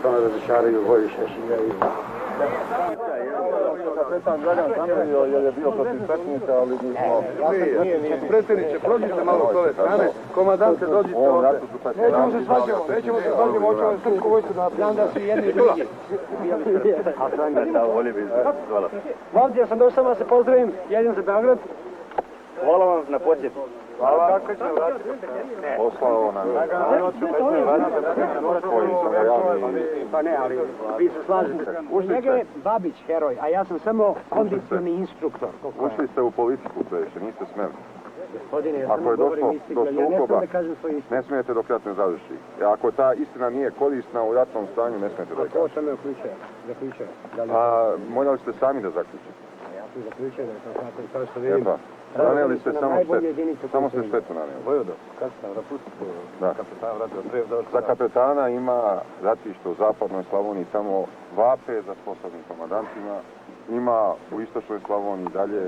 Ono razočaraju bolje Šešelja i... Kapetan Dragan zamjerio jer je bio protiv Petnica, ali nismo... Predsjedniče, prođite malo s ove strane, komandante dođite ovdje. Nećemo se svađamo, hoćemo ovaj srpsku vojsku napraviti. Znam da su jedni i drugi. A Franka, volio bi zvala. Ovdje sam došao samo da se pozdravim, jedem za Beograd. Hvala vam na posjetu. Hvala. Kako će vratiti? Poslao nam. Pa ne, ali vi se slažete. Njega je Babić heroj, a ja sam samo kondicioni instruktor. Ušli ste u politiku previše, niste smeli. Gospodine, ja Ako samo je govorim došlo istinu, do ja ne sukoba, smem da kažem svoju istinu. ne smijete dok rat ne završi. Ako ta istina nije korisna u ratnom stanju, ne smijete da je Ko kažete. sam me zaključio? A morali ste sami da zaključite. Ja sam zaključio da je to tako, kao što vidim. Naneli ste samo ste štetu naneli. Vojvodo, kad sam napustio kapetana vratio Za kapetana ima ratište u zapadnoj Slavoniji samo vape za sposobnim komandantima. Ima u istočnoj Slavoniji dalje.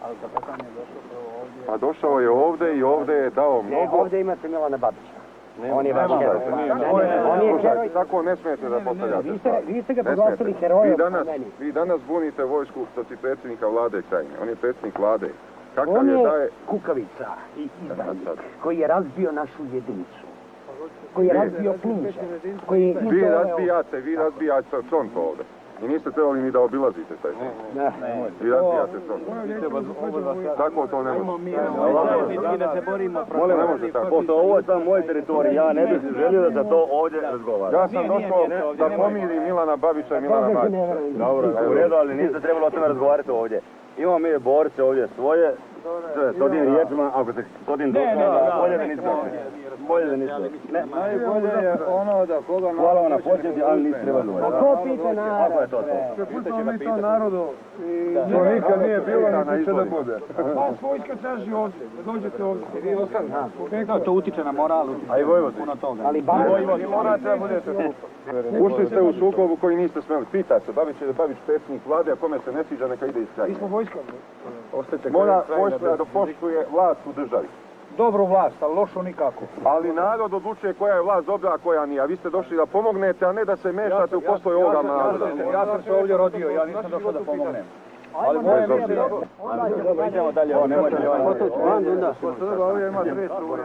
Ali kapetan je došao prvo ovdje. Pa došao je ovdje i ovdje je dao Ne, mnogo. ovdje imate Milana Babića. On je vaš Nema heroj. veze. On je heroj. Tako ne smijete da postavljate stvari. Vi ste ga Ne proglasili smijete. herojom Vi po meni. Vi danas bunite vojsku protiv predsjednika vlade krajine. On je predsjednik vlade. Kakav On je je daje... kukavica i izdajnik koji je razbio našu jedinicu. Koji je razbio Kninče. Koji Vi razbijate front ovdje. I niste trebali ni da obilazite taj front. Vi razbijate front. Tako to ne može. Ne može tako. Pošto ovo je samo moj teritorij, ja ne bih želio da za to ovdje razgovaram. Ja sam došao da pomirim Milana Babića i Milana Marića. Dobro, u redu, ali niste trebalo o tome razgovarati ovdje. Imamo mi borce ovdje svoje, s odim riječima, ako se s odim došlo, bolje da nismo. Bolje da nismo. Najbolje je ono da koga Hvala vam na posjeti, ali niste trebali govoriti. A ko pita narod? Ako je to. Prepustimo mi to narodu i to nikad nije bilo niti će da bude. Vas vojska traži ovdje, da dođete ovdje. Vi ostanete. To utiče na moral, A i Vojvod. puno toga. Ali Babić... Vi morate da budete tu. Ušli ste u sukobu koji niste smeli. Pita se, Babić je Babić predsjednik vlade, a kome se ne sviđa neka ide iz krajine. Mi smo vojska. Mora vojska da poštuje vlast u državi. Dobru vlast, ali lošu nikako. Ali narod odlučuje koja je vlast dobra, a koja nije. A vi ste došli da pomognete, a ne da se mešate u poslove ovoga naroda. Ja sam se ovdje rodio, ja nisam došao da pomognem. Ali moje mišljenje... Idemo dalje, nemojte li ovaj... Ovdje ima dve struje.